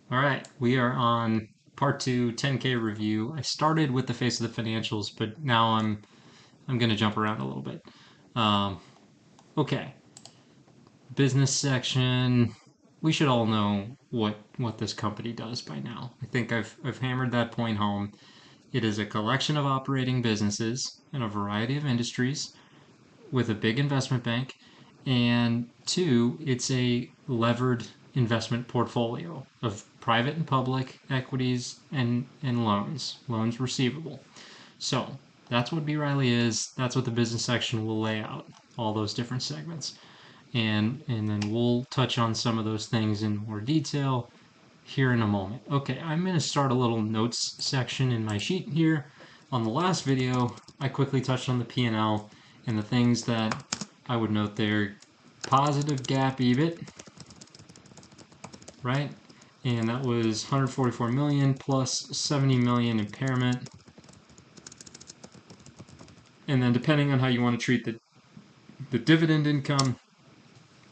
All right, we are on part two, 10K review. I started with the face of the financials, but now I'm gonna jump around a little bit. Um, okay, business section. We should all know what this company does by now. I think I've hammered that point home. It is a collection of operating businesses in a variety of industries with a big investment bank, and two, it's a levered investment portfolio of private and public equities and loans receivable. So that's what RILY is. That's what the business section will lay out, all those different segments. And then we'll touch on some of those things in more detail here in a moment. Okay, I'm going to start a little notes section in my sheet here. On the last video, I quickly touched on the P&L and the things that I would note there. Positive GAAP EBIT, right? And that was 144 million plus 70 million impairment. And then depending on how you want to treat the dividend income,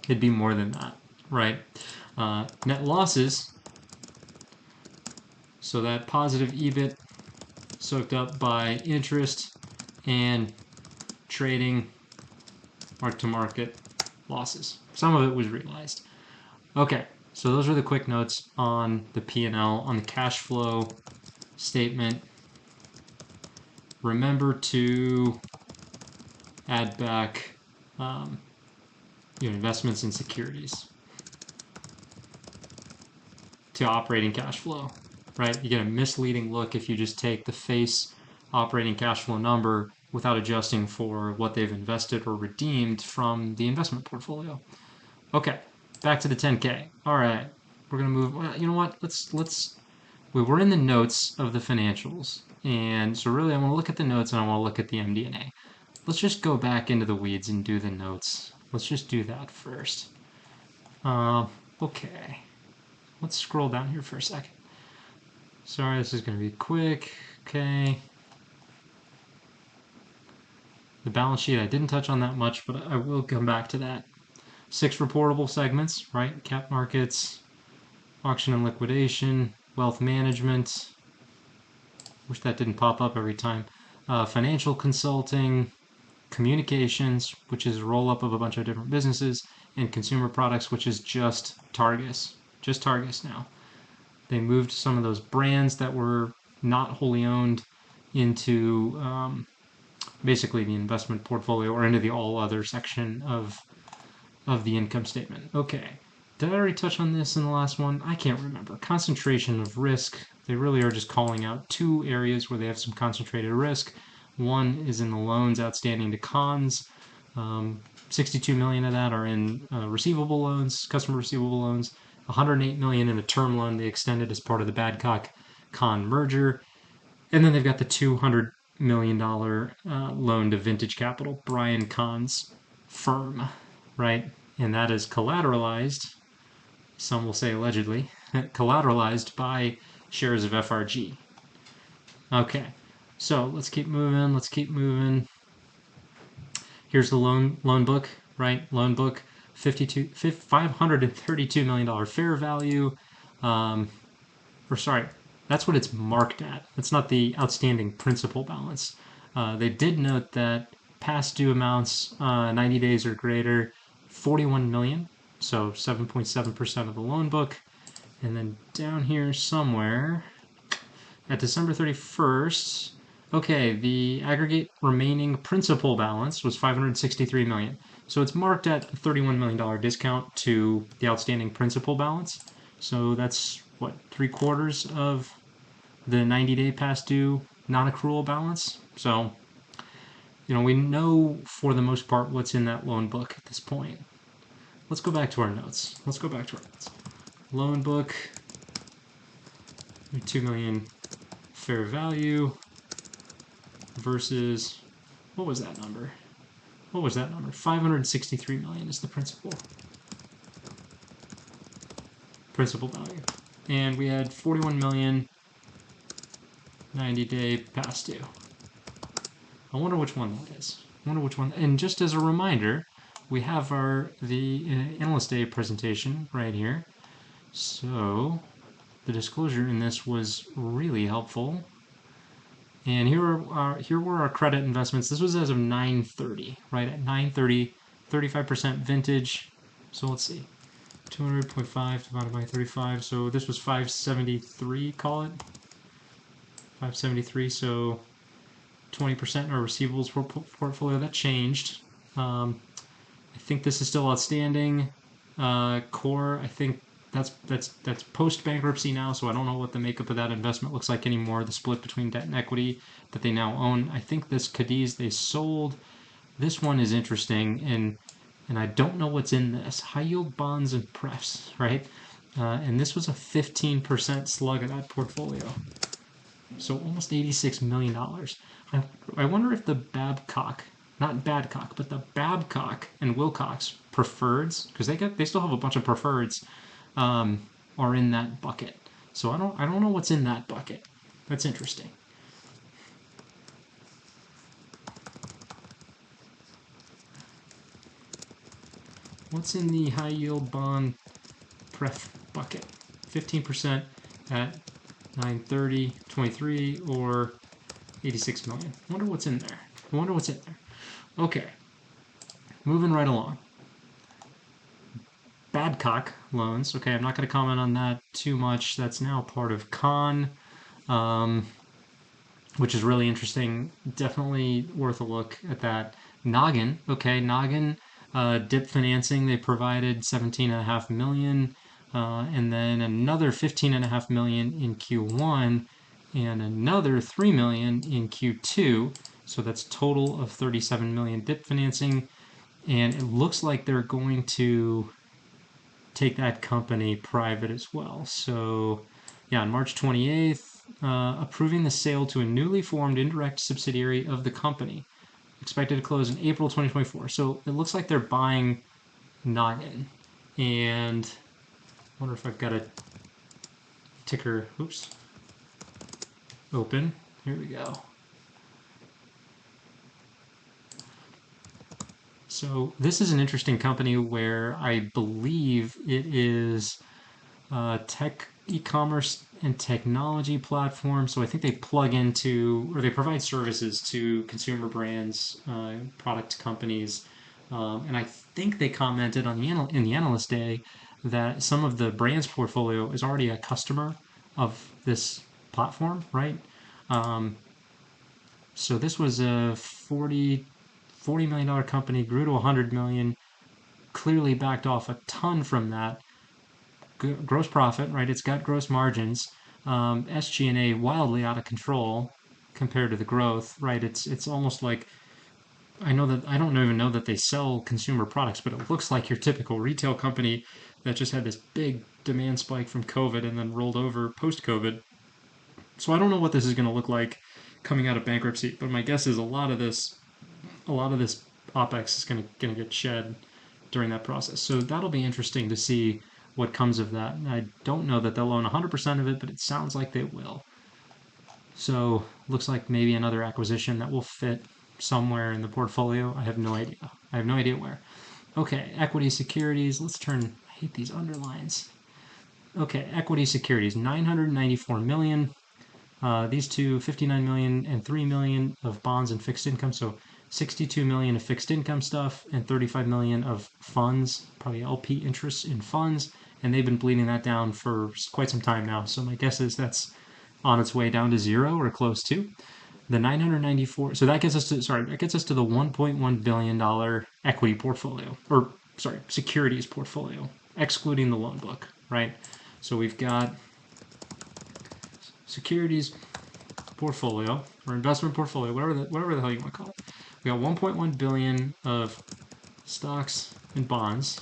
it'd be more than that, right? Net losses, so that positive EBIT soaked up by interest and trading mark-to-market losses. Some of it was realized. Okay, so those are the quick notes on the P&L. On the cash flow statement, remember to add back investments in securities to operating cash flow, right? You get a misleading look if you just take the face operating cash flow number without adjusting for what they've invested or redeemed from the investment portfolio. Okay, back to the 10K. All right, we're gonna move. Well, you know what? We're in the notes of the financials, and so really I want to look at the notes and I want to look at the MD&A. Let's just go back into the weeds and do the notes. Let's just do that first. Okay. Let's scroll down here for a second. Sorry, this is going to be quick. Okay. The balance sheet, I didn't touch on that much, but I will come back to that. 6 reportable segments, right? Cap markets, auction and liquidation, wealth management. Wish that didn't pop up every time. Financial consulting, communications, which is a roll-up of a bunch of different businesses, and consumer products, which is just Targus. Just Targus now. They moved some of those brands that were not wholly owned into basically the investment portfolio or into the all other section of the income statement. Okay. Did I already touch on this in the last one? I can't remember. Concentration of risk. They really are just calling out 2 areas where they have some concentrated risk. One is in the loans outstanding to cons. 62 million of that are in receivable loans, customer receivable loans. 108 million in a term loan they extended as part of the Badcock Con merger. And then they've got the $200 million loan to Vintage Capital, Brian Kahn's firm, right? And that is collateralized, some will say allegedly, collateralized by shares of FRG. Okay, so let's keep moving. Here's the loan book, right? Loan book, $532 million fair value. That's what it's marked at. That's not the outstanding principal balance. They did note that past due amounts, 90 days or greater, 41 million, so 7.7% of the loan book. And then down here somewhere, at December 31st, okay, the aggregate remaining principal balance was 563 million. So it's marked at a $31 million discount to the outstanding principal balance. So that's what, 3/4 of the 90-day past due non-accrual balance. So, we know for the most part what's in that loan book at this point. Let's go back to our notes. Loan book, 2 million fair value versus, what was that number? 563 million is the principal value. And we had 41 million 90-day past due. I wonder which one that is. And just as a reminder, we have the Analyst Day presentation right here. So the disclosure in this was really helpful. And here were our credit investments. This was as of 9/30, right? At 9/30, 35% vintage. So let's see, 200.5 divided by 35. So this was 573, call it 573. So 20% our receivables portfolio. That changed. I think this is still outstanding. Core, I think that's post bankruptcy now, so I don't know what the makeup of that investment looks like anymore. The split between debt and equity that they now own. I think this Cadiz they sold. This one is interesting, and I don't know what's in this. High yield bonds and prefs, right? And this was a 15% slug of that portfolio. So almost $86 million. I wonder if the Babcock, not Badcock, but the Babcock and Wilcox preferreds, because they still have a bunch of preferreds, are in that bucket. So I don't know what's in that bucket. That's interesting. What's in the high yield bond pref bucket? 15% at 9/30, 23, or 86 million. Wonder what's in there. Okay, moving right along. Badcock loans. Okay, I'm not going to comment on that too much. That's now part of Con, which is really interesting. Definitely worth a look at that. Nogin. Okay, Nogin dip financing. They provided 17.5 million, and then another 15.5 million in Q1, and another 3 million in Q2. So that's total of 37 million dip financing, and it looks like they're going to take that company private as well. So yeah, on March 28th, approving the sale to a newly formed indirect subsidiary of the company, expected to close in April 2024. So it looks like they're buying Nogin, and I wonder if I've got a ticker, open. Here we go. So this is an interesting company where I believe it is tech, e-commerce, and technology platform. So I think they plug into, or they provide services to consumer brands, product companies, and I think they commented on in the analyst day that some of the brands portfolio is already a customer of this platform, right? So this was a $40 million company, grew to 100 million, clearly backed off a ton from that. Gross profit, right? It's got gross margins. SG&A wildly out of control compared to the growth, right? It's almost like I don't even know that they sell consumer products, but it looks like your typical retail company that just had this big demand spike from COVID and then rolled over post-COVID. So I don't know what this is going to look like coming out of bankruptcy, but my guess is a lot of this OpEx is going to get shed during that process. So that'll be interesting to see what comes of that. And I don't know that they'll own 100% of it, but it sounds like they will. So looks like maybe another acquisition that will fit somewhere in the portfolio. I have no idea where. Okay, equity securities. Let's turn, I hate these underlines. Okay, equity securities, 994 million. These two, 59 million and 3 million of bonds and fixed income. So 62 million of fixed income stuff and 35 million of funds, probably LP interests in funds. And they've been bleeding that down for quite some time now. So my guess is that's on its way down to zero or close to. The 994, so that gets us to the $1.1 billion equity portfolio, or sorry, securities portfolio, excluding the loan book, right? So we've got securities portfolio or investment portfolio, whatever the hell you want to call it. We got 1.1 billion of stocks and bonds,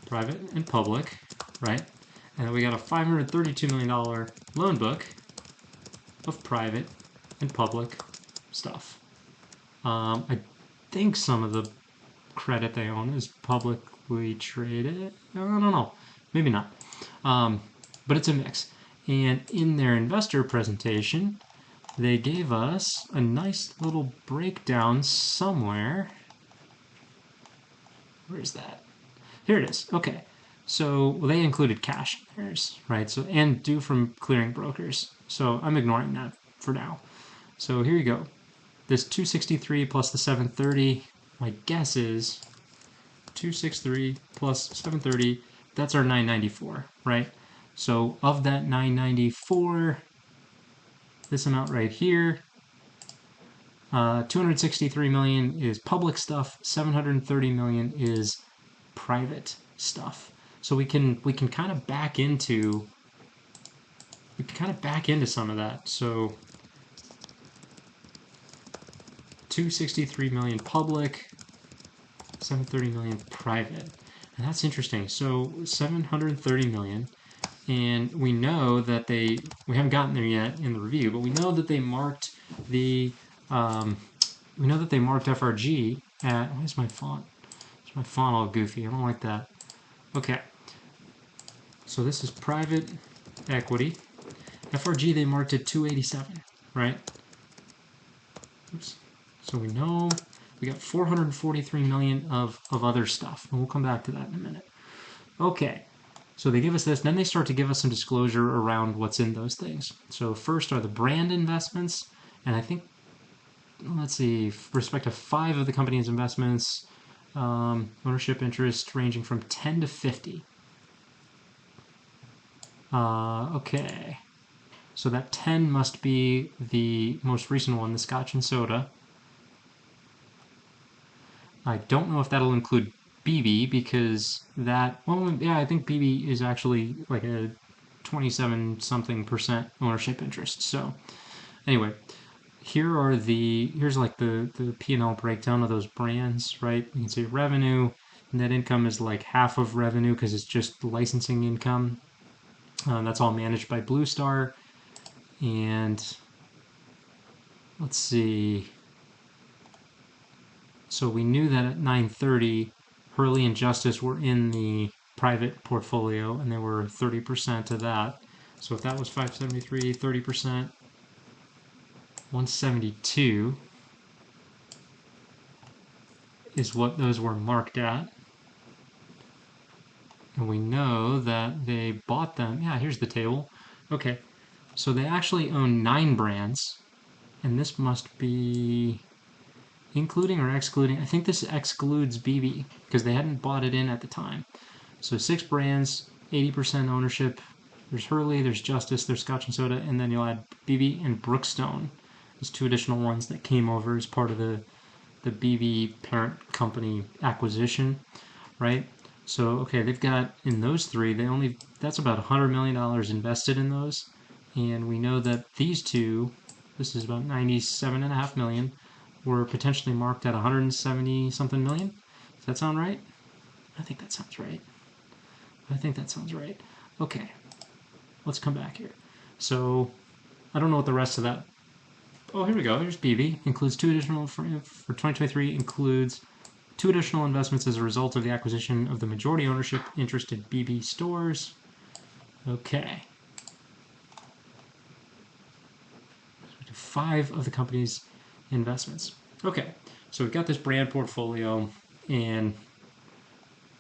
private and public, right? And then we got a $532 million loan book of private and public stuff. I think some of the credit they own is publicly traded. I don't know. Maybe not. But it's a mix. And in their investor presentation, they gave us a nice little breakdown somewhere. Where's that? Here it is. Okay. So well, they included cash in theirs, right? So and due from clearing brokers. So I'm ignoring that for now. So here you go. This 263 plus the 730. My guess is 263 plus 730. That's our 994, right? So of that 994, this amount right here, 263 million is public stuff. 730 million is private stuff. So we can kind of back into some of that. So 263 million public, 730 million private. And that's interesting. So 730 million, and we know that we haven't gotten there yet in the review, but we know that they marked FRG at, where's my font? Is my font all goofy? I don't like that. Okay. So this is private equity. FRG, they marked at 287, right? Oops. So we know we got 443 million of other stuff, and we'll come back to that in a minute. Okay, so they give us this, then they start to give us some disclosure around what's in those things. So first are the brand investments, and I think, let's see, with respect to 5 of the company's investments, ownership interest ranging from 10 to 50. Okay, so that 10 must be the most recent one, the Scotch and Soda. I don't know if that'll include BB because that, well, yeah, I think BB is actually like a 27 something % ownership interest. So anyway, here's like the P&L breakdown of those brands, right? You can see revenue, net income is like half of revenue because it's just licensing income. That's all managed by Blue Star. And let's see. So we knew that at 9:30, Hurley and Justice were in the private portfolio, and they were 30% of that. So if that was 573, 30%, 172 is what those were marked at. And we know that they bought them. Yeah, here's the table. Okay, so they actually own 9 brands, and this must be including or excluding. I think this excludes BB because they hadn't bought it in at the time. So 6 brands, 80% ownership. There's Hurley, there's Justice, there's Scotch and Soda, and then you'll add BB and Brookstone. There's 2 additional ones that came over as part of the BB parent company acquisition, right? So okay, they've got in those 3, that's about $100 million invested in those, and we know that these 2, this is about 97.5 million, were potentially marked at 170 something million. Does that sound right? I think that sounds right. Okay, let's come back here. So I don't know what the rest of that. Oh, here we go. Here's BB. Includes 2 additional for 2023. Includes 2 additional investments as a result of the acquisition of the majority ownership interest in BB stores. Okay. 5 of the company's investments. Okay, so we've got this brand portfolio, and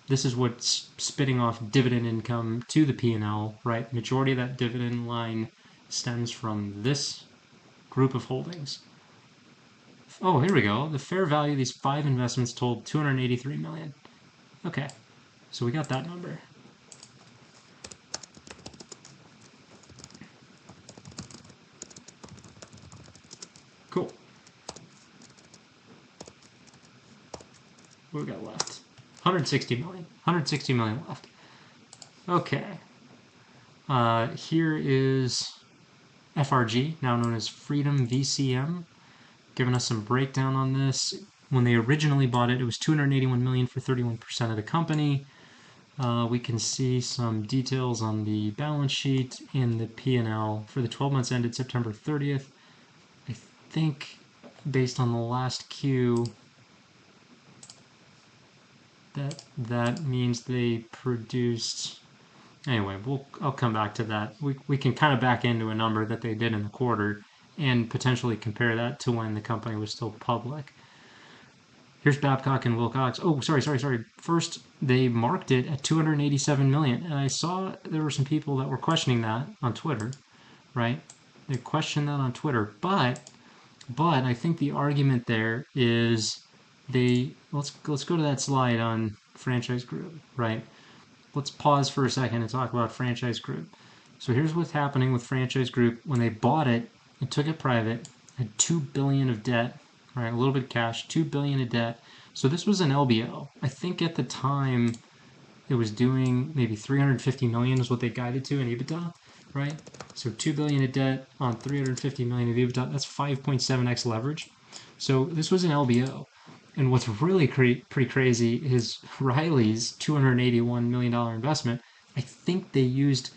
this is what's spitting off dividend income to the P&L, right? The majority of that dividend line stems from this group of holdings. Oh, here we go. The fair value of these 5 investments totaled 283 million. Okay, so we got that number. Cool. What we got left? 160 million. 160 million left. Okay. Here is FRG, now known as Freedom VCM, giving us some breakdown on this. When they originally bought it, it was 281 million for 31% of the company. We can see some details on the balance sheet and the P&L for the 12 months ended September 30th. I think based on the last Q, that means they produced. Anyway, I'll come back to that. We can kind of back into a number that they did in the quarter and potentially compare that to when the company was still public. Here's Babcock and Wilcox. Oh, sorry. First, they marked it at 287 million, and I saw there were some people that were questioning that on Twitter, right? They questioned that on Twitter, but I think the argument there is let's go to that slide on franchise group, right? Let's pause for a second and talk about franchise group. So here's what's happening with franchise group. When they bought it and took it private, had 2 billion of debt, right? A little bit of cash, 2 billion of debt. So this was an LBO. I think at the time it was doing maybe 350 million is what they guided to in EBITDA, right? So 2 billion of debt on 350 million of EBITDA, that's 5.7x leverage. So this was an LBO. And what's really pretty crazy is RILY's $281 million investment. I think they used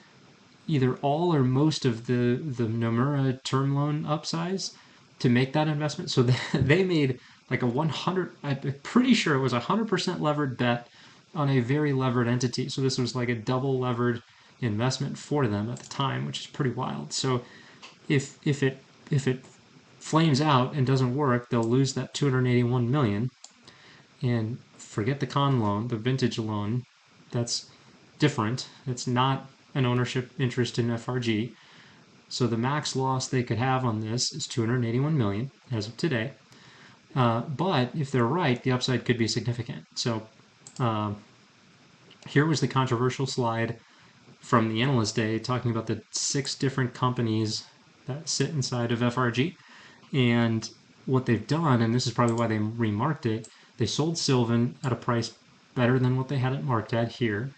either all or most of the Nomura term loan upsize to make that investment. So they made like a 100, I'm pretty sure it was a 100% levered bet on a very levered entity. So this was like a double levered investment for them at the time, which is pretty wild. So if it flames out and doesn't work, they'll lose that 281 million and forget the con loan, the vintage loan. That's different. It's not an ownership interest in FRG. So the max loss they could have on this is 281 million as of today. But if they're right, the upside could be significant. So here was the controversial slide from the analyst day talking about the 6 different companies that sit inside of FRG. And what they've done, and this is probably why they remarked it, they sold Sylvan at a price better than what they had it marked at here,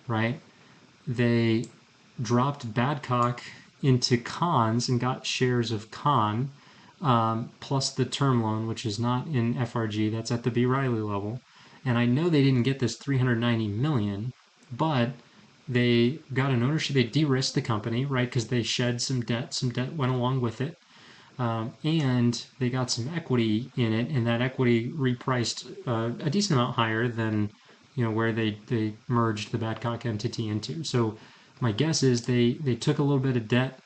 right? They dropped Badcock into cons and got shares of con, plus the term loan, which is not in FRG, that's at the B. Riley level. And I know they didn't get this 390 million, but they got an ownership, they de-risked the company, right? Because they shed some debt went along with it. And they got some equity in it, and that equity repriced a decent amount higher than where they merged the Badcock entity into. So my guess is they took a little bit of debt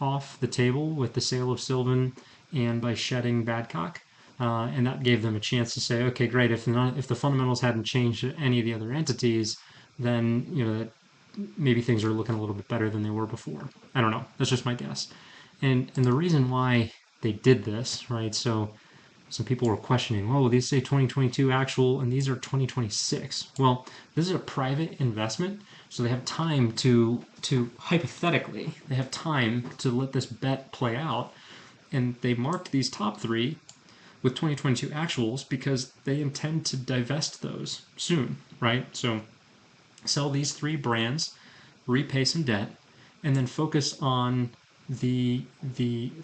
off the table with the sale of Sylvan and by shedding Badcock, and that gave them a chance to say, okay, great. If the fundamentals hadn't changed at any of the other entities, then that maybe things are looking a little bit better than they were before. I don't know. That's just my guess. And the reason why they did this, right? So some people were questioning, oh, these say 2022 actual and these are 2026. Well, this is a private investment, so they have time to hypothetically, they have time to let this bet play out. And they marked these top 3 with 2022 actuals because they intend to divest those soon, right? So sell these 3 brands, repay some debt, and then focus on the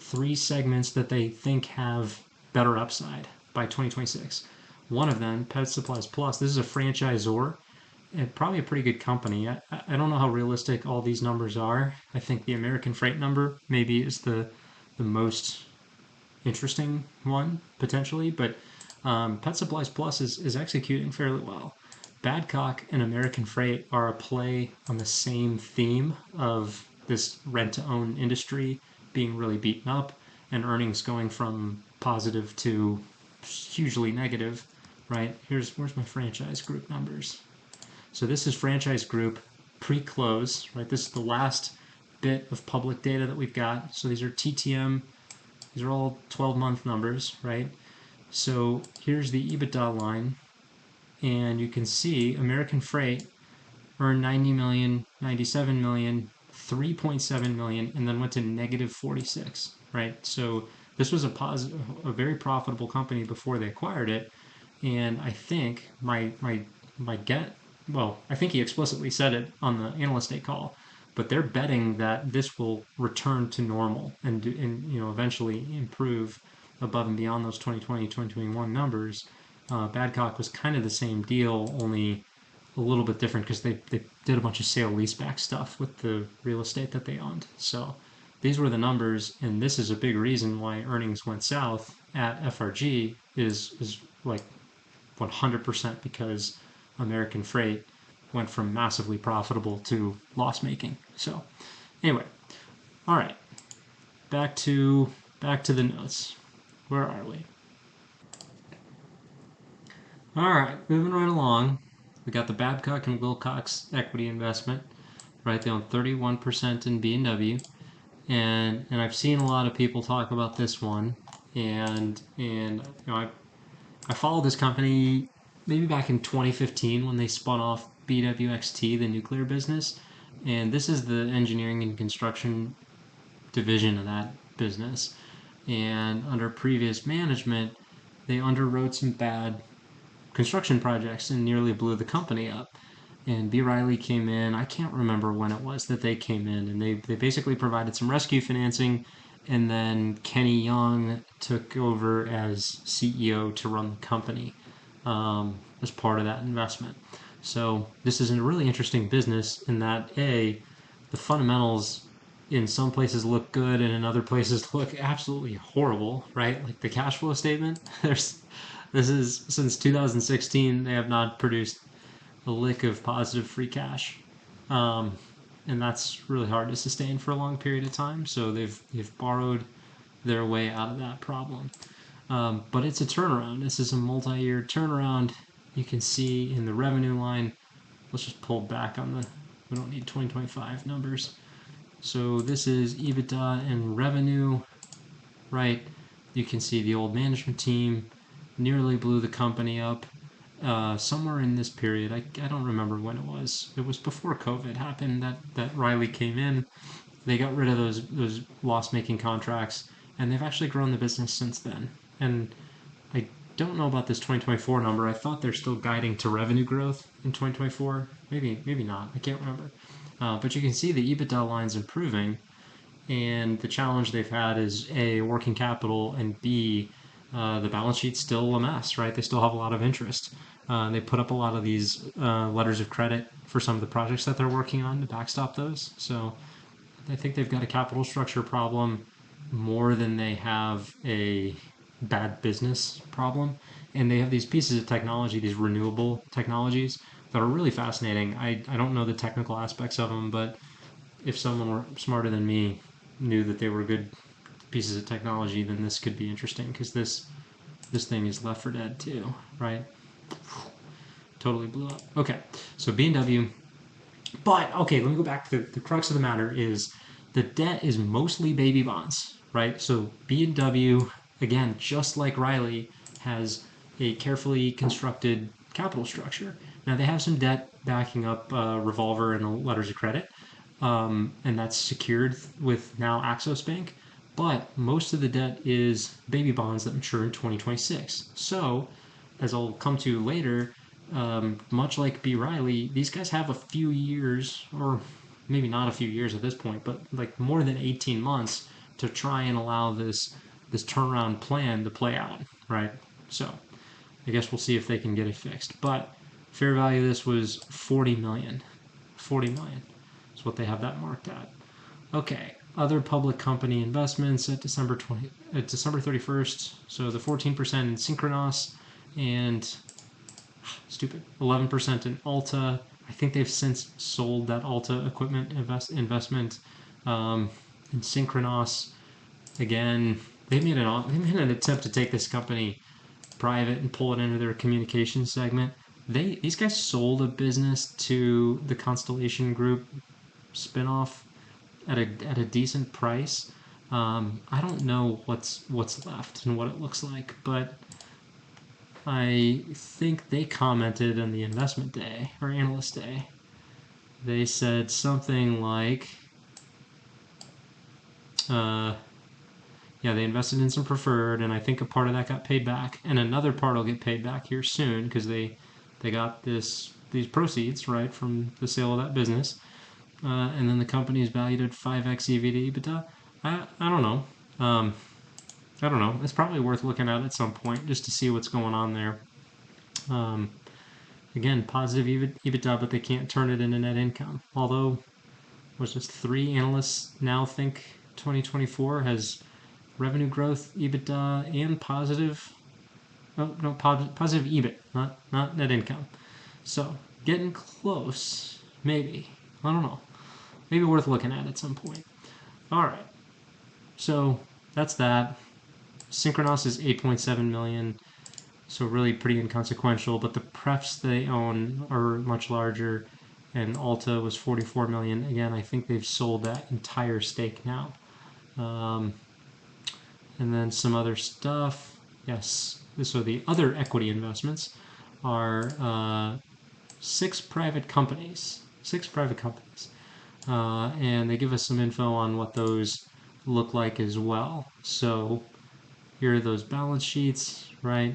3 segments that they think have better upside by 2026. One of them, Pet Supplies Plus, this is a franchisor and probably a pretty good company. I don't know how realistic all these numbers are. I think the American Freight number maybe is the most interesting one potentially, but Pet Supplies Plus is executing fairly well. Badcock and American Freight are a play on the same theme of this rent-to-own industry being really beaten up and earnings going from positive to hugely negative, right? Where's my franchise group numbers? So this is franchise group pre-close, right? This is the last bit of public data that we've got. So these are TTM, these are all 12-month numbers, right? So here's the EBITDA line, and you can see American Freight earned 90 million, 97 million, 3.7 million, and then went to negative 46, right? So this was a very profitable company before they acquired it, and I think my get, well, I think he explicitly said it on the analyst day call, but they're betting that this will return to normal and eventually improve above and beyond those 2020 2021 numbers. Badcock was kind of the same deal, only a little bit different because they did a bunch of sale leaseback stuff with the real estate that they owned. So these were the numbers, and this is a big reason why earnings went south at FRG is like 100% because American Freight went from massively profitable to loss making. So anyway, all right, back to the notes. Where are we? All right, moving right along. We got the Babcock and Wilcox equity investment, right? They own 31% in B&W, and I've seen a lot of people talk about this one, and I followed this company maybe back in 2015 when they spun off BWXT, the nuclear business, and this is the engineering and construction division of that business. And under previous management, they underwrote some bad construction projects and nearly blew the company up. And B. Riley came in, I can't remember when it was that they came in, and they basically provided some rescue financing. And then Kenny Young took over as CEO to run the company as part of that investment. So this is a really interesting business in that the fundamentals in some places look good and in other places look absolutely horrible, right? Like the cash flow statement, this is since 2016 they have not produced a lick of positive free cash, um, and that's really hard to sustain for a long period of time. So they've borrowed their way out of that problem. But it's a turnaround. This is a multi-year turnaround. You can see in the revenue line. Let's just pull back on the. We don't need 2025 numbers. So this is EBITDA and revenue, right? You can see the old management team nearly blew the company up somewhere in this period. I don't remember when it was. It was before COVID happened that Riley came in. They got rid of those loss making contracts, and they've actually grown the business since then. And I don't know about this 2024 number. I thought they're still guiding to revenue growth in 2024. Maybe not. I can't remember. But you can see the EBITDA line's improving, and the challenge they've had is A, working capital, and B, the balance sheet's still a mess, right? They still have a lot of interest. They put up a lot of these letters of credit for some of the projects that they're working on to backstop those. So I think they've got a capital structure problem more than they have a bad business problem. And they have these pieces of technology, these renewable technologies that are really fascinating. I don't know the technical aspects of them, but if someone were smarter than me knew that they were good pieces of technology, then this could be interesting because this thing is Left 4 Dead too, right? Totally blew up. Okay, so B&W. But okay, let me go back to the crux of the matter is the debt is mostly baby bonds, right? So B&W, again, just like Riley, has a carefully constructed capital structure. Now they have some debt backing up revolver and letters of credit, and that's secured with now Axos Bank. But most of the debt is baby bonds that mature in 2026. So, as I'll come to later, much like B. Riley, these guys have a few years, or maybe not a few years at this point, but like more than 18 months to try and allow this turnaround plan to play out, right? So, I guess we'll see if they can get it fixed. But fair value of this was 40 million. 40 million is what they have that marked at. Okay, other public company investments at December 31st. So the 14% in Synchronos and 11% in Alta. I think they've since sold that Alta equipment investment. In Synchronos, again, they made an attempt to take this company private and pull it into their communications segment. These guys sold a business to the Constellation Group spinoff at a decent price. I don't know what's left and what it looks like, but I think they commented on the investment day or analyst day. They said something like, yeah, they invested in some preferred, and I think a part of that got paid back, and another part will get paid back here soon because they got these proceeds right from the sale of that business. And then the company is valued at 5x EV to EBITDA. I don't know. I don't know. It's probably worth looking at some point just to see what's going on there. Again, positive EBITDA, but they can't turn it into net income. Although, was just 3 analysts now think 2024 has revenue growth, EBITDA, and positive. Oh no, positive EBIT, not net income. So getting close, maybe. I don't know. Maybe worth looking at some point. All right. So that's that. Synchronos is 8.7 million. so really pretty inconsequential. But the prefs they own are much larger, and Alta was 44 million. Again, I think they've sold that entire stake now. Um, and then some other stuff. Yes, so the other equity investments are six private companies. And they give us some info on what those look like as well. So here are those balance sheets, right?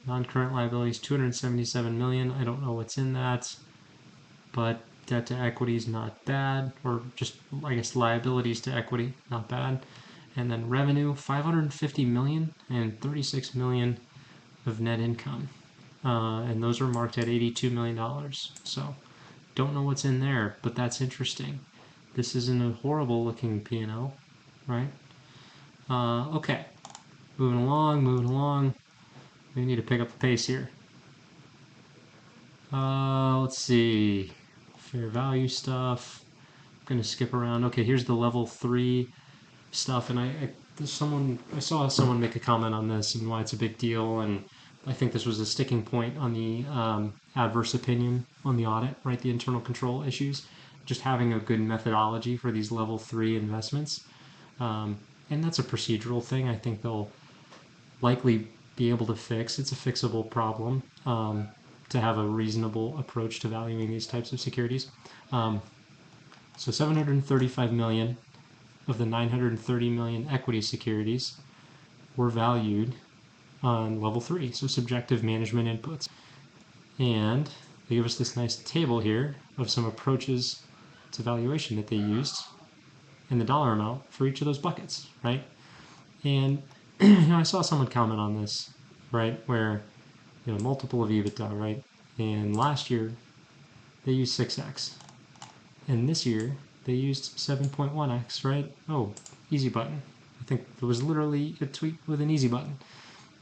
Non-current liabilities, 277 million. I don't know what's in that, but debt to equity is not bad, or just, I guess, liabilities to equity, not bad. And then revenue, 550 million and 36 million of net income. And those are marked at $82 million. So don't know what's in there, but that's interesting. This isn't a horrible looking P&L, right? Okay, moving along. We need to pick up the pace here. Let's see. Fair value stuff. I'm going to skip around. Okay, here's the level 3 stuff, and I saw someone make a comment on this and why it's a big deal, and I think this was a sticking point on the adverse opinion on the audit, right? The internal control issues, just having a good methodology for these level 3 investments, and that's a procedural thing. I think they'll likely be able to fix. It's a fixable problem to have a reasonable approach to valuing these types of securities. So 735 million of the 930 million equity securities were valued on level 3, so subjective management inputs. And they give us this nice table here of some approaches to valuation that they used and the dollar amount for each of those buckets, right? And I saw someone comment on this, right, where multiple of EBITDA, right? And last year they used 6x, and this year they used 7.1x, right? Oh, easy button. I think it was literally a tweet with an easy button.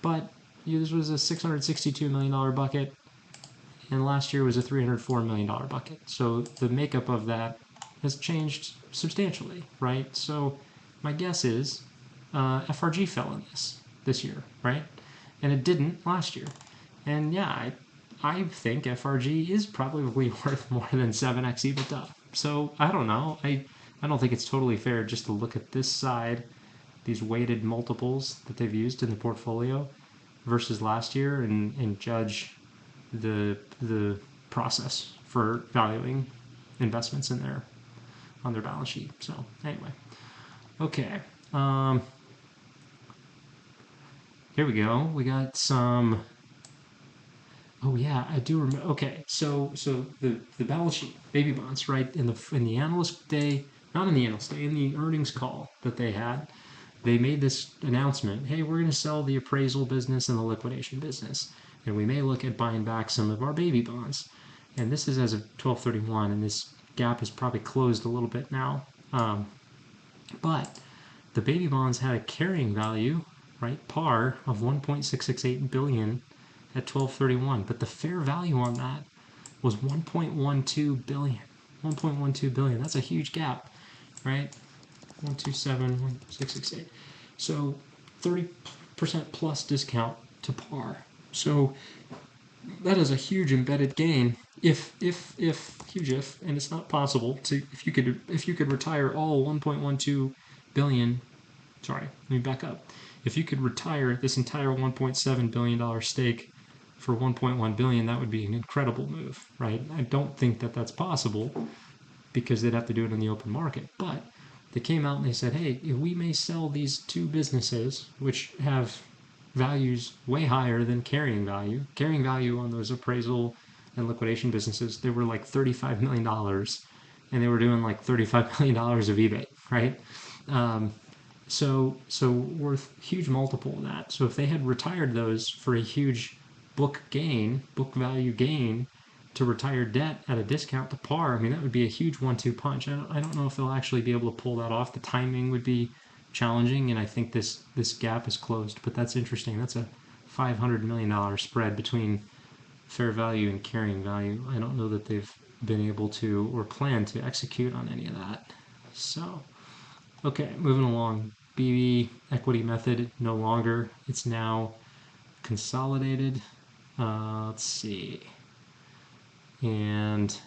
But this was a $662 million bucket, and last year was a $304 million bucket. So the makeup of that has changed substantially, right? So my guess is FRG fell in this year, right? And it didn't last year. And yeah, I think FRG is probably worth more than 7x EBITDA. So I don't know. I don't think it's totally fair just to look at this side, these weighted multiples that they've used in the portfolio versus last year, and judge the process for valuing investments in on their balance sheet. So anyway, okay. Here we go. We got some. Oh yeah, I do remember. Okay, so the balance sheet, baby bonds, right? In the analyst day, not in the analyst day, in the earnings call that they had, they made this announcement. Hey, we're going to sell the appraisal business and the liquidation business, and we may look at buying back some of our baby bonds. And this is as of 12/31, and this gap is probably closed a little bit now. But the baby bonds had a carrying value, right, par of 1.668 billion at 12/31, but the fair value on that was 1.12 billion. 1.12 billion. That's a huge gap, right? 127, 1668. So 30% plus discount to par. So that is a huge embedded gain. If huge if, and it's not possible to if you could retire all 1.12 billion. Sorry, let me back up. If you could retire this entire $1.7 billion stake for 1.1 billion, that would be an incredible move, right? I don't think that that's possible because they'd have to do it in the open market. But they came out and they said, hey, we may sell these two businesses, which have values way higher than carrying value. Carrying value on those appraisal and liquidation businesses, they were like $35 million, and they were doing like $35 million of EBIT, right? So worth huge multiple of that. So if they had retired those for a huge book value gain, to retire debt at a discount to par, I mean, that would be a huge 1-2 punch. I don't know if they'll actually be able to pull that off. The timing would be challenging, and I think this gap is closed. But that's interesting. That's a $500 million spread between fair value and carrying value. I don't know that they've been able to or plan to execute on any of that. So, okay, moving along. BB equity method no longer. It's now consolidated. Let's see. And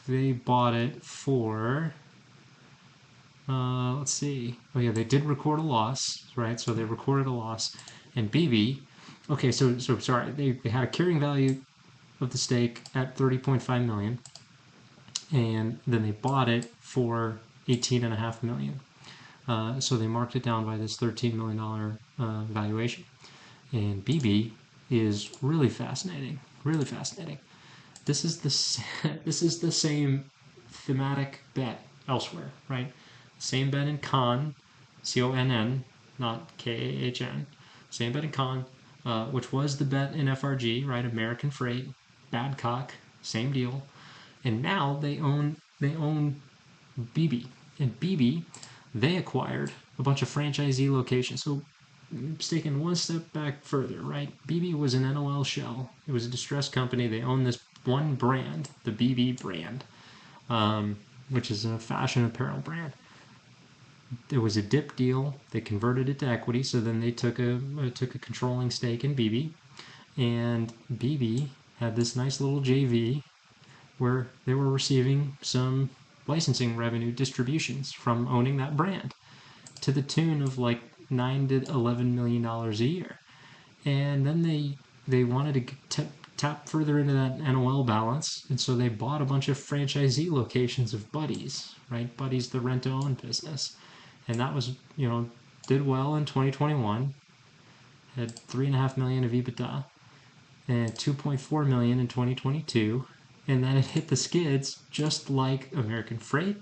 they bought it for, let's see. Oh yeah, they did record a loss, right? So they recorded a loss. And BB, okay, so sorry, they had a carrying value of the stake at 30.5 million, and then they bought it for 18.5 million. So they marked it down by this $13 million valuation. And BB is really fascinating, really fascinating. This is the same thematic bet elsewhere, right? Same bet in Conn, CONN, not KAHN. Same bet in Conn, which was the bet in FRG, right? American Freight, Badcock, same deal. And now they own BB. And BB, they acquired a bunch of franchisee locations. So it's taken one step back further, right? BB was an NOL shell. It was a distressed company. They owned this one brand, the BB brand, which is a fashion apparel brand. There was a dip deal. They converted it to equity, so then they took a controlling stake in BB, and BB had this nice little JV where they were receiving some licensing revenue distributions from owning that brand to the tune of like $9 to $11 million a year. And then they wanted to tap further into that NOL balance, and so they bought a bunch of franchisee locations of Buddy's, right? Buddy's, the rent-to-own business. And that was, did well in 2021, had $3.5 million of EBITDA, and $2.4 million in 2022. And then it hit the skids just like American Freight,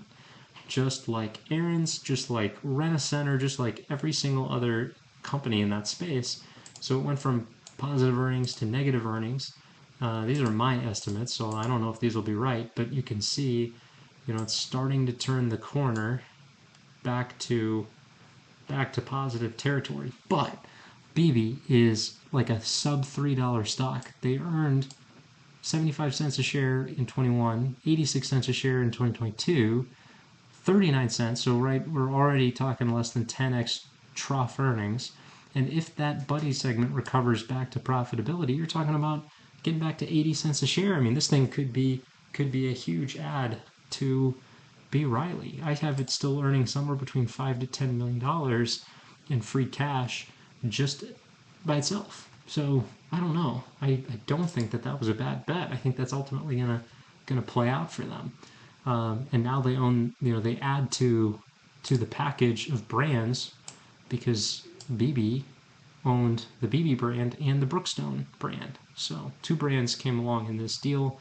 just like Aaron's, just like Rent-A-Center, just like every single other company in that space. So it went from positive earnings to negative earnings. These are my estimates, so I don't know if these will be right, but you can see, it's starting to turn the corner back to positive territory. But BB is like a sub $3 stock. They earned 75 cents a share in 21, 86 cents a share in 2022, 39 cents. So right, we're already talking less than 10x trough earnings. And if that Buddy segment recovers back to profitability, you're talking about getting back to 80 cents a share. I mean, this thing could be a huge add to RILY. I have it still earning somewhere between $5 to $10 million in free cash just by itself. So I don't know. I don't think that was a bad bet. I think that's ultimately gonna play out for them. And now they own, they add to the package of brands because BB owned the BB brand and the Brookstone brand. So 2 brands came along in this deal,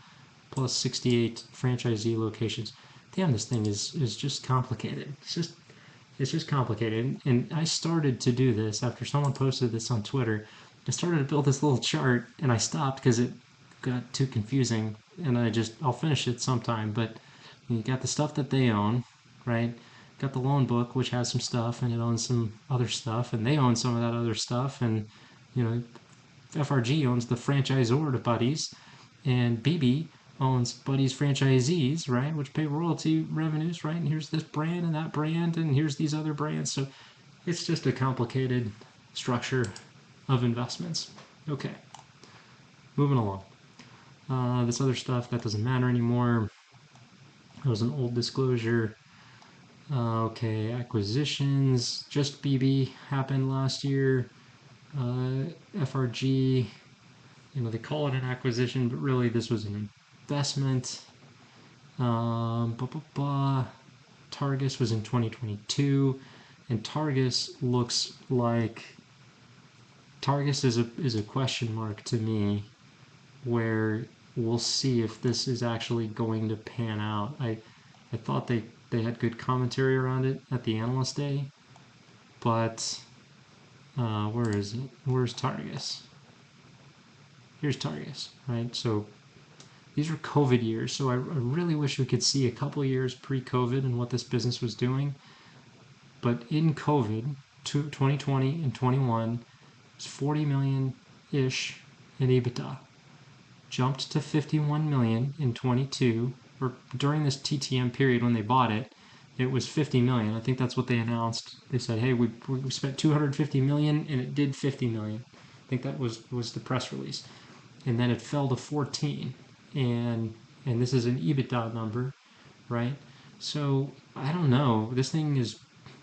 plus 68 franchisee locations. Damn, this thing is just complicated. It's just complicated. And I started to do this after someone posted this on Twitter. I started to build this little chart, and I stopped because it got too confusing. And I'll finish it sometime. But you got the stuff that they own, right? Got the loan book, which has some stuff, and it owns some other stuff, and they own some of that other stuff. And FRG owns the franchisor to Buddy's, and BB owns Buddy's franchisees, right, which pay royalty revenues, right? And here's this brand and that brand, and here's these other brands. So it's just a complicated structure of investments. Okay, moving along. This other stuff, that doesn't matter anymore. That was an old disclosure. Okay, acquisitions. Just BB happened last year. FRG, they call it an acquisition, but really this was an investment. Targus was in 2022, and Targus looks like Targus is a question mark to me, where we'll see if this is actually going to pan out. I thought they had good commentary around it at the analyst day, but where is it? Where's Targus? Here's Targus, right? So these are COVID years, so I really wish we could see a couple years pre-COVID and what this business was doing. But in COVID, 2020 and 21, it's 40 million-ish in EBITDA. Jumped to 51 million in 22, or during this TTM period when they bought it, it was 50 million. I think that's what they announced. They said, hey, we spent 250 million and it did 50 million. I think that was the press release. And then it fell to 14. And this is an EBITDA number, right? So I don't know. This thing is,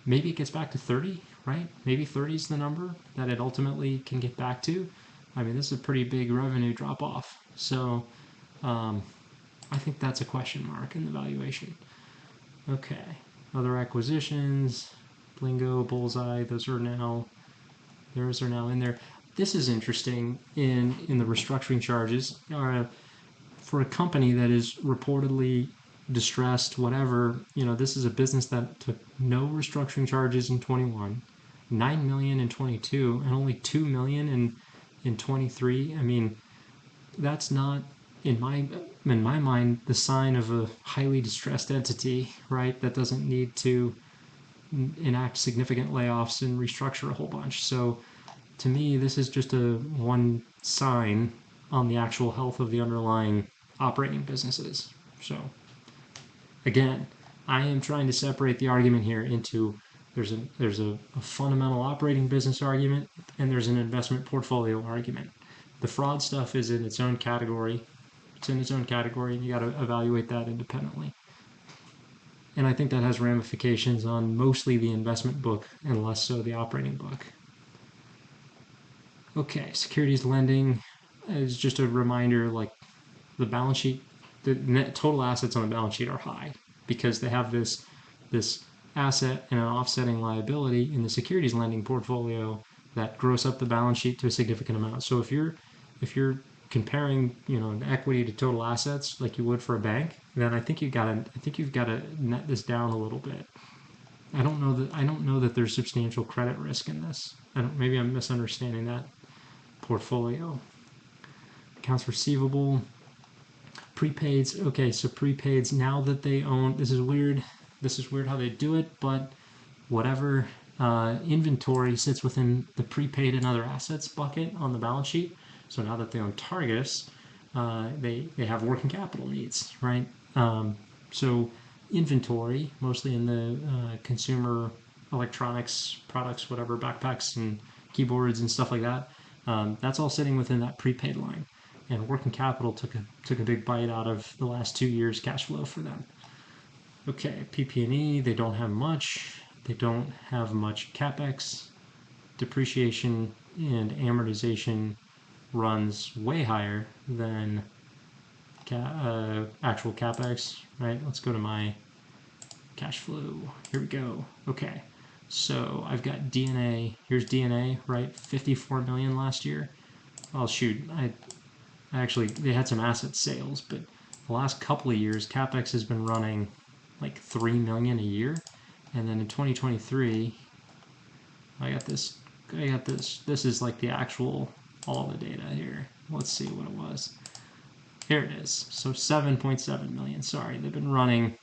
maybe it gets back to 30, right? Maybe 30 is the number that it ultimately can get back to. I mean, this is a pretty big revenue drop off. So I think that's a question mark in the valuation. Okay, other acquisitions, Blingo, Bullseye, those are now in there. This is interesting in the restructuring charges. For a company that is reportedly distressed, whatever, this is a business that took no restructuring charges in 21, 9 million in 22, and only 2 million in 23. I mean, that's not, in my mind, the sign of a highly distressed entity, right? That doesn't need to enact significant layoffs and restructure a whole bunch. So to me, this is just one sign on the actual health of the underlying operating businesses. So again, I am trying to separate the argument here into there's a fundamental operating business argument and there's an investment portfolio argument. The fraud stuff is in its own category. It's in its own category, and you got to evaluate that independently. And I think that has ramifications on mostly the investment book and less so the operating book. Okay, securities lending is just a reminder, like the balance sheet, the net total assets on the balance sheet are high because they have this asset and an offsetting liability in the securities lending portfolio that gross up the balance sheet to a significant amount. So if you're comparing, an equity to total assets like you would for a bank, then I think you've got to net this down a little bit. I don't know that there's substantial credit risk in this. Maybe I'm misunderstanding that portfolio. Accounts receivable, prepaids. Okay, so prepaids, now that they own, this is weird how they do it, but whatever. Inventory sits within the prepaid and other assets bucket on the balance sheet. So now that they own Targus, they have working capital needs, right? So inventory, mostly in the consumer electronics products, whatever, backpacks and keyboards and stuff like that, that's all sitting within that prepaid line. And working capital took a big bite out of the last 2 years' cash flow for them. Okay, PP&E, they don't have much. They don't have much CapEx. Depreciation and amortization runs way higher than actual CapEx, right? Let's go to my cash flow. Here we go. Okay, so I've got DNA. Here's DNA, right? 54 million last year. Oh shoot, I actually, they had some asset sales, but the last couple of years CapEx has been running like 3 million a year, and then in 2023 I got this. This is like the actual, all the data here. Let's see what it was. Here it is. So 7.7 million. Sorry, they've been running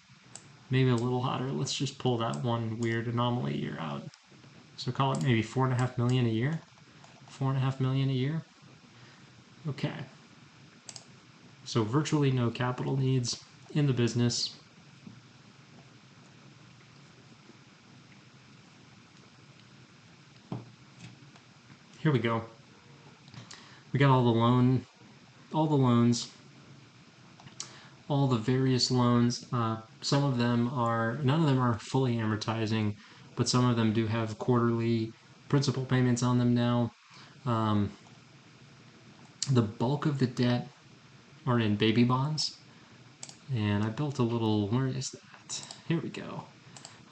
maybe a little hotter. Let's just pull that one weird anomaly year out. So call it maybe 4.5 million a year. 4.5 million a year. Okay. So virtually no capital needs in the business. Here we go. We got all the loans, all the various loans. Some of them none of them are fully amortizing, but some of them do have quarterly principal payments on them now. The bulk of the debt are in baby bonds, and I built a little, where is that? Here we go.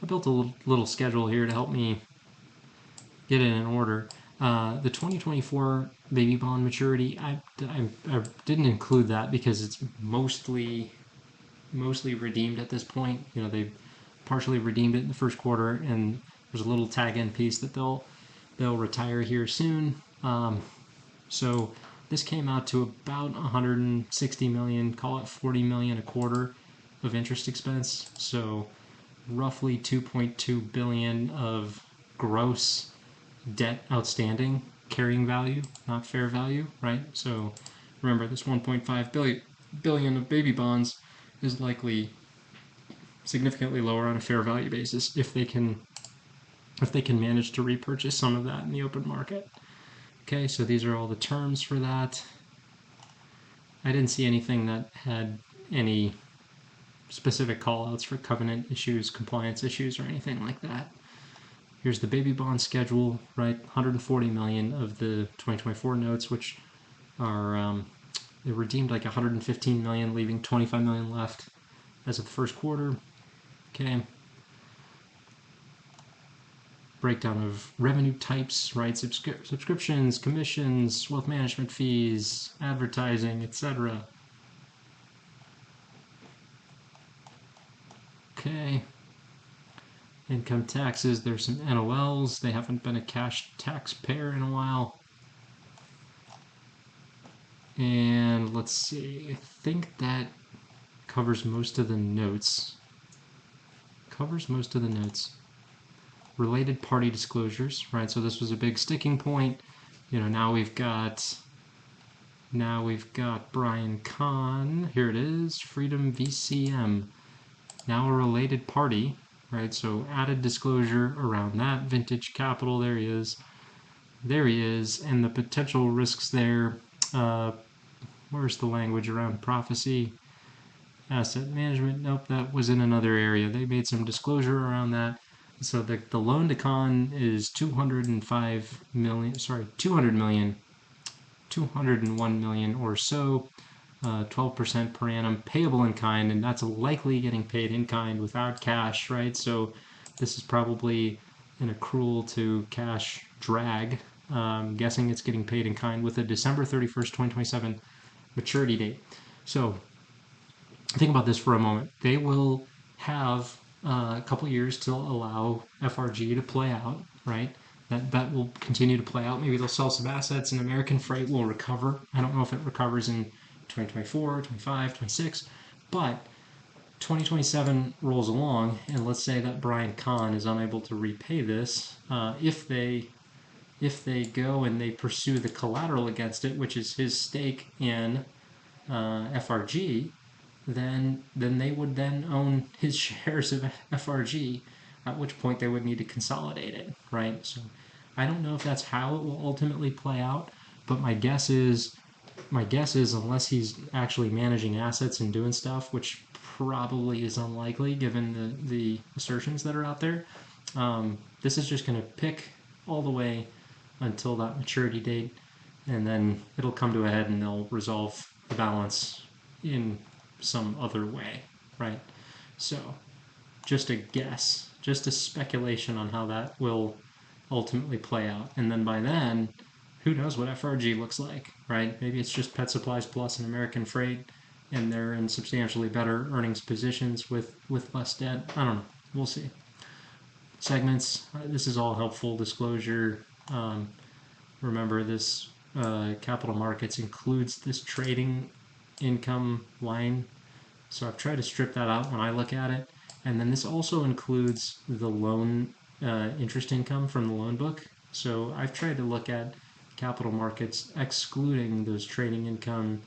I built a little schedule here to help me get it in order. The 2024 baby bond maturity, I didn't include that because it's mostly redeemed at this point. They partially redeemed it in the first quarter, and there's a little tag-in piece that they'll retire here soon. So this came out to about 160 million, call it 40 million a quarter of interest expense. So roughly 2.2 billion of gross debt outstanding, carrying value, not fair value, right? So remember, this 1.5 billion of baby bonds is likely significantly lower on a fair value basis if they can manage to repurchase some of that in the open market. Okay, so these are all the terms for that. I didn't see anything that had any specific callouts for covenant issues, compliance issues, or anything like that. Here's the baby bond schedule, right? 140 million of the 2024 notes, which are they redeemed like 115 million, leaving 25 million left as of the first quarter. Okay. Breakdown of revenue types, right? Subscriptions, commissions, wealth management fees, advertising, etc. Okay. Income taxes, there's some NOLs. They haven't been a cash taxpayer in a while. And let's see, I think that covers most of the notes. Related party disclosures, right? So this was a big sticking point. You know, now we've got Brian Kahn. Here it is, Freedom VCM. Now a related party, right? So added disclosure around that. Vintage Capital, there he is. And the potential risks there. Where's the language around prophecy? Asset management, nope, that was in another area. They made some disclosure around that. So the loan to con is 205 million, sorry, 200 million, 201 million or so, 12% per annum, payable in kind, and that's likely getting paid in kind without cash, right? So this is probably an accrual to cash drag. Guessing it's getting paid in kind with a December 31st, 2027 maturity date. So think about this for a moment. They will have a couple years to allow FRG to play out, right? That will continue to play out. Maybe they'll sell some assets and American Freight will recover. I don't know if it recovers in 2024, 25, 26, but 2027 rolls along, and let's say that Brian Kahn is unable to repay this. If they go and they pursue the collateral against it, which is his stake in FRG, then they would then own his shares of FRG, at which point they would need to consolidate it, right? So I don't know if that's how it will ultimately play out, but my guess is unless he's actually managing assets and doing stuff, which probably is unlikely given the assertions that are out there, this is just going to pick all the way until that maturity date, and then it'll come to a head and they'll resolve the balance in some other way, right? So just a guess, just a speculation on how that will ultimately play out. And then by then, who knows what FRG looks like, right? Maybe it's just Pet Supplies Plus and American Freight, and they're in substantially better earnings positions with less debt. I don't know. We'll see. Segments, this is all helpful disclosure. Remember, this capital markets includes this trading income line. So I've tried to strip that out when I look at it. And then this also includes the loan interest income from the loan book. So I've tried to look at capital markets excluding those trading income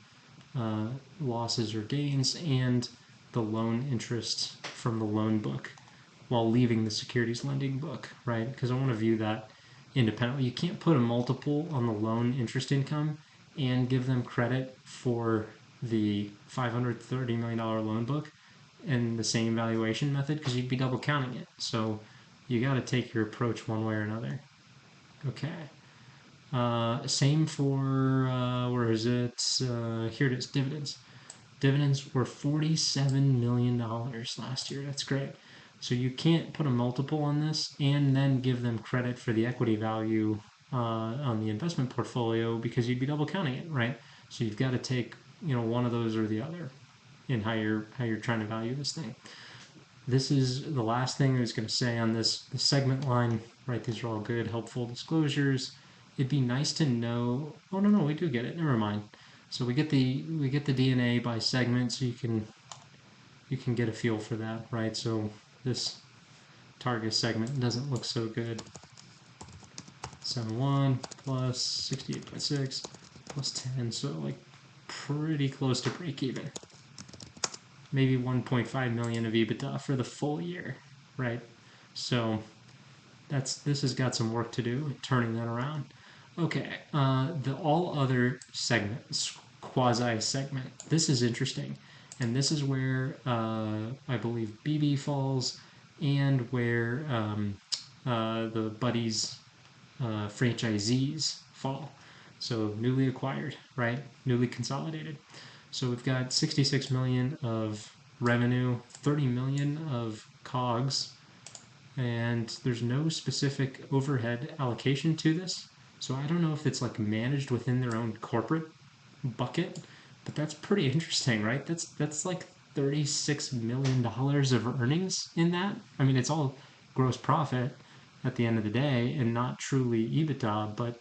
losses or gains and the loan interest from the loan book while leaving the securities lending book, right? Because I want to view that independently. You can't put a multiple on the loan interest income and give them credit for the $530 million loan book in the same valuation method because you'd be double counting it. So you got to take your approach one way or another. Okay. Same for, where is it? Here it is, dividends. Dividends were $47 million last year. That's great. So you can't put a multiple on this and then give them credit for the equity value on the investment portfolio because you'd be double counting it, right? So you've got to take, one of those or the other in how you're trying to value this thing. This is the last thing I was going to say on the segment line, right? These are all good, helpful disclosures. It'd be nice to know. Oh no, we do get it. Never mind. So we get the DNA by segment, so you can get a feel for that, right? So this target segment doesn't look so good. 7.1 plus 68.6 plus 10, so like pretty close to break even. maybe 1.5 million of EBITDA for the full year, right? So this has got some work to do turning that around. Okay, the all other segment, quasi segment. This is interesting, and this is where I believe BB falls, and where the Buddies franchisees fall. So newly acquired, right? Newly consolidated. So we've got 66 million of revenue, 30 million of COGS, and there's no specific overhead allocation to this. So I don't know if it's like managed within their own corporate bucket, but that's pretty interesting, right? That's like $36 million of earnings in that. I mean, it's all gross profit at the end of the day and not truly EBITDA, but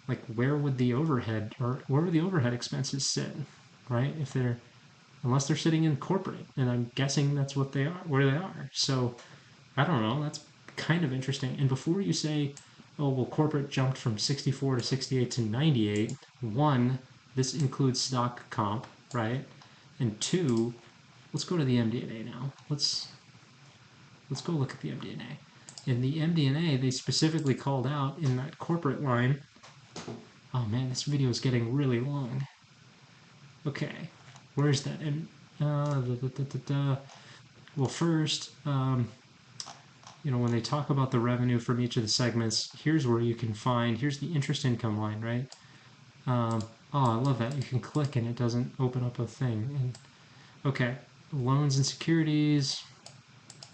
like where would the overhead or where would the overhead expenses sit, right? If they're unless they're sitting in corporate, and I'm guessing that's what they are, where they are. So I don't know. That's kind of interesting. And before you say, oh, well, corporate jumped from 64 to 68 to 98, one, this includes stock comp, right? And two, let's go to the MD&A now. Let's go look at the MD&A. In the MD&A, they specifically called out in that corporate line. Oh man, this video is getting really long. Okay, where's that? And well, first, when they talk about the revenue from each of the segments, here's where you can find, here's the interest income line, right? Oh, I love that. You can click and it doesn't open up a thing. And, okay, loans and securities.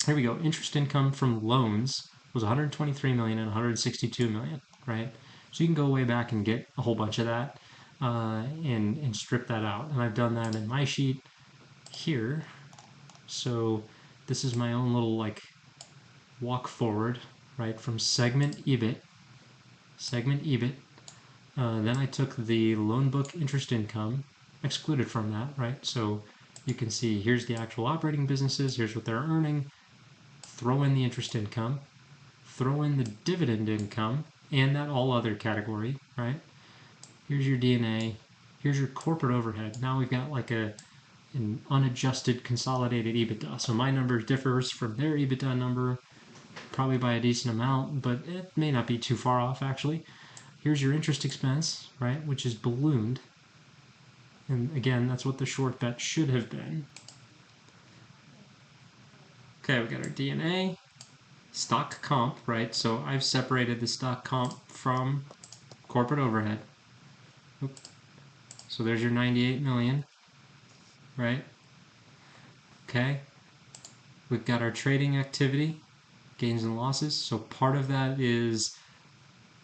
Here we go. Interest income from loans was 123 million and 162 million, right? So you can go way back and get a whole bunch of that and strip that out. And I've done that in my sheet here. So this is my own little like walk forward, right, from segment EBIT. Then I took the loan book interest income, excluded from that, right? So you can see here's the actual operating businesses, here's what they're earning, throw in the interest income, throw in the dividend income, and that all other category, right? Here's your D&A, here's your corporate overhead. Now we've got like an unadjusted consolidated EBITDA. So my number differs from their EBITDA number probably by a decent amount, but it may not be too far off actually. Here's your interest expense, right, which is ballooned. And again, that's what the short bet should have been. Okay, we got our D&A, stock comp, right? So I've separated the stock comp from corporate overhead. So there's your 98 million, right? Okay. We've got our trading activity, gains and losses. So part of that is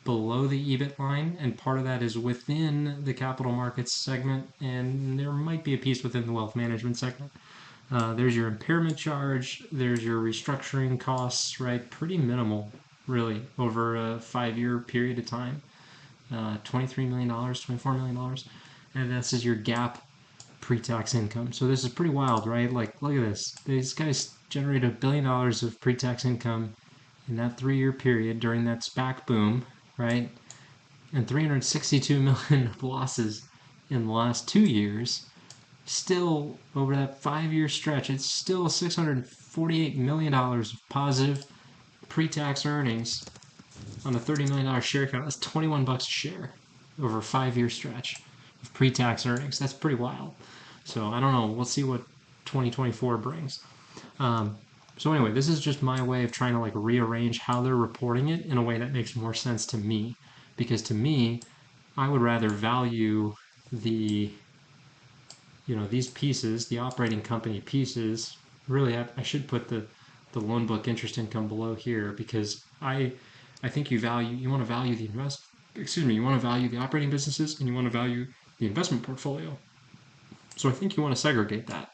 below the EBIT line, and part of that is within the capital markets segment, and there might be a piece within the wealth management segment. There's your impairment charge, there's your restructuring costs, right? Pretty minimal, really, over a 5-year period of time. $23 million, $24 million, and this is your GAAP pre-tax income. So this is pretty wild, right? Like, look at this. These guys generated $1 billion of pre-tax income in that 3-year period during that SPAC boom, right? And 362 million of losses in the last 2 years. Still, over that 5-year stretch, it's still $648 million of positive pre-tax earnings on a $30 million share count. That's $21 a share over a 5-year stretch of pre-tax earnings. That's pretty wild. So I don't know. We'll see what 2024 brings. So anyway, this is just my way of trying to like rearrange how they're reporting it in a way that makes more sense to me. Because to me, I would rather value the, these pieces, the operating company pieces. Really, I should put the loan book interest income below here, because I think you want to value the you want to value the operating businesses, and you want to value the investment portfolio. So I think you want to segregate that.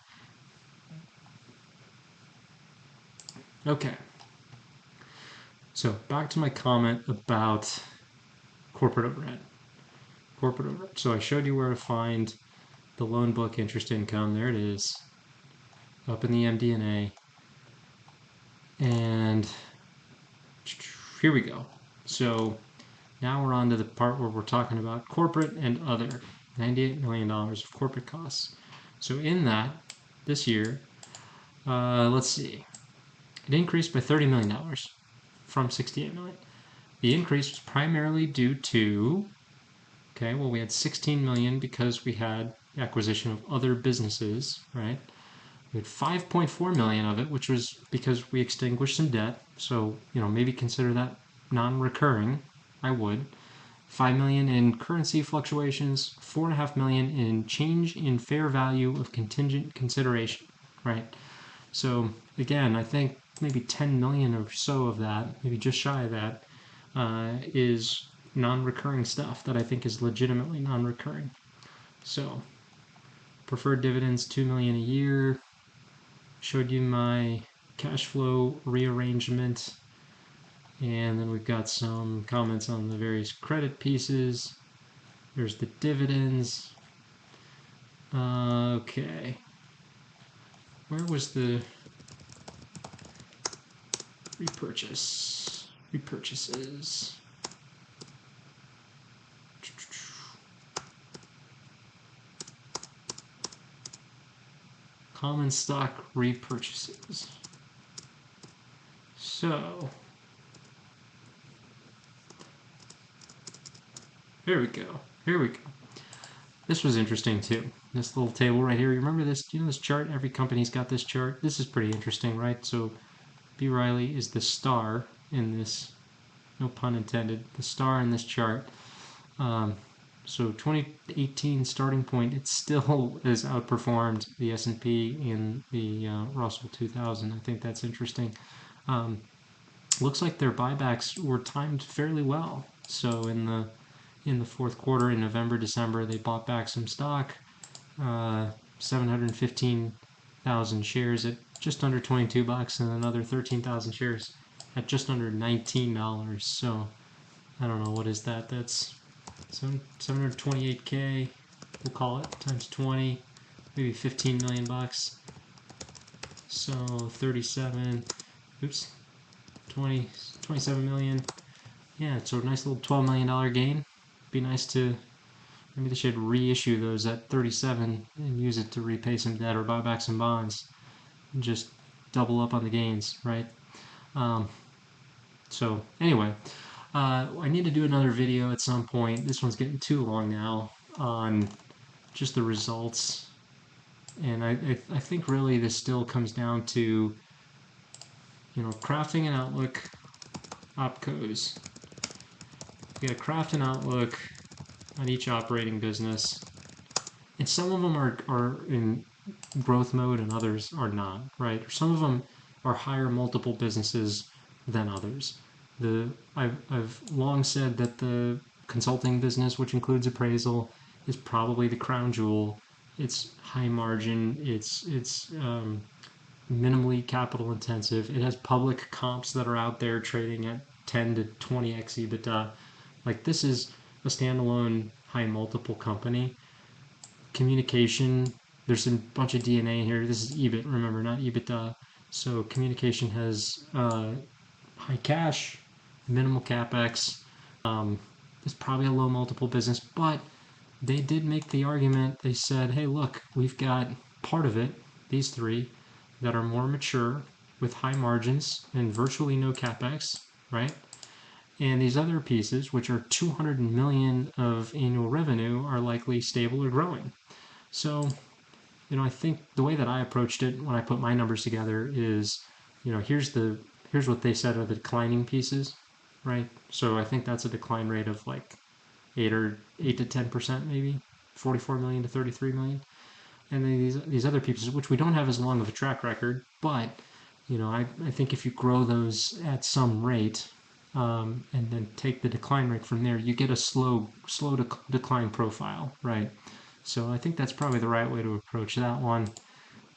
Okay. So back to my comment about corporate overhead. So I showed you where to find the loan book interest income. There it is, up in the MD&A. And here we go. So now we're on to the part where we're talking about corporate and other. $98 million of corporate costs. So in that, this year, Let's see. It increased by $30 million from $68 million. The increase was primarily due to, okay, well, we had $16 million because we had the acquisition of other businesses, right? We had $5.4 million of it, which was because we extinguished some debt. So, maybe consider that non-recurring. I would. $5 million in currency fluctuations, $4.5 million in change in fair value of contingent consideration, right? So again, I think maybe 10 million or so of that, maybe just shy of that, is non-recurring stuff that I think is legitimately non-recurring. So preferred dividends, 2 million a year. Showed you my cash flow rearrangement. And then we've got some comments on the various credit pieces. There's the dividends. Okay. Where was the repurchases? Common stock repurchases. So, here we go. This was interesting too. This little table right here. You remember this? Do you know this chart? Every company's got this chart. This is pretty interesting, right? So B. Riley is the star in this, no pun intended, the star in this chart. So 2018 starting point, it still has outperformed the S&P and the Russell 2000. I think that's interesting. Looks like their buybacks were timed fairly well. So in the fourth quarter, in November, December, they bought back some stock, 715,000 shares at just under $22, and another 13,000 shares at just under $19. So I don't know, what is that? That's 728K, we'll call it, times 20, maybe 15 million bucks. So 27 million. Yeah, so a nice little $12 million gain. Be nice to, maybe they should reissue those at 37 and use it to repay some debt or buy back some bonds and just double up on the gains, right? So anyway, I need to do another video at some point. This one's getting too long now on just the results. And I think really this still comes down to, crafting an outlook, opcos. You gotta craft an outlook on each operating business. And some of them are in growth mode and others are not, right? Or some of them are higher multiple businesses than others. I've long said that the consulting business, which includes appraisal, is probably the crown jewel. It's high margin. It's minimally capital intensive. It has public comps that are out there trading at 10 to 20x EBITDA. Like, this is a standalone high multiple company. Communication, there's a bunch of DNA here. This is EBIT, remember, not EBITDA. So communication has high cash, minimal capex. It's probably a low multiple business, but they did make the argument. They said, hey, look, we've got part of it, these three, that are more mature with high margins and virtually no capex, right? And these other pieces, which are 200 million of annual revenue, are likely stable or growing. So, I think the way that I approached it when I put my numbers together is, here's what they said are the declining pieces, right? So I think that's a decline rate of like 8 to 10%, maybe 44 million to 33 million. And then these other pieces, which we don't have as long of a track record, but I think if you grow those at some rate, and then take the decline rate from there, you get a slow decline profile, right? So I think that's probably the right way to approach that one.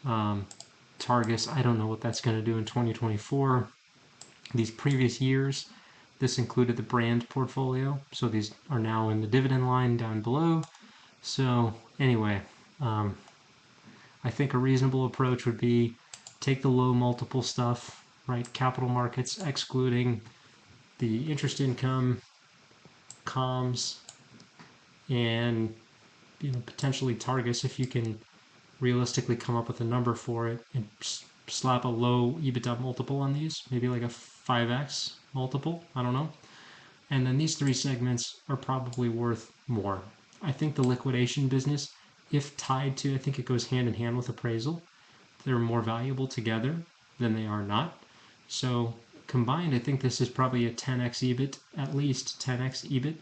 Targus, I don't know what that's going to do in 2024. These previous years, this included the brand portfolio, so these are now in the dividend line down below. So anyway, I think a reasonable approach would be take the low multiple stuff, right? Capital markets excluding the interest income, comms, and potentially Targus if you can realistically come up with a number for it, and slap a low EBITDA multiple on these, maybe like a 5x multiple, I don't know. And then these three segments are probably worth more. I think the liquidation business, if tied to, I think it goes hand in hand with appraisal, they're more valuable together than they are not. So combined, I think this is probably a 10x EBIT, at least 10x EBIT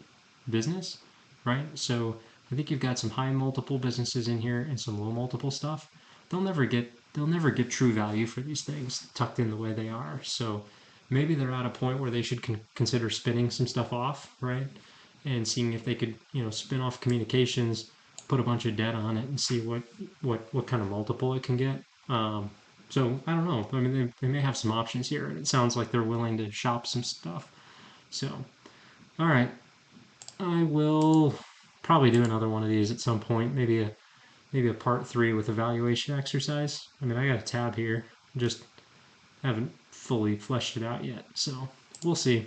business, right? So I think you've got some high multiple businesses in here and some low multiple stuff. They'll never get true value for these things tucked in the way they are. So maybe they're at a point where they should consider spinning some stuff off, right? And seeing if they could, spin off communications, put a bunch of debt on it, and see what kind of multiple it can get. So I don't know. I mean, they may have some options here, and it sounds like they're willing to shop some stuff. So, all right, I will probably do another one of these at some point. Maybe a part 3 with a valuation exercise. I mean, I got a tab here, just haven't fully fleshed it out yet. So we'll see.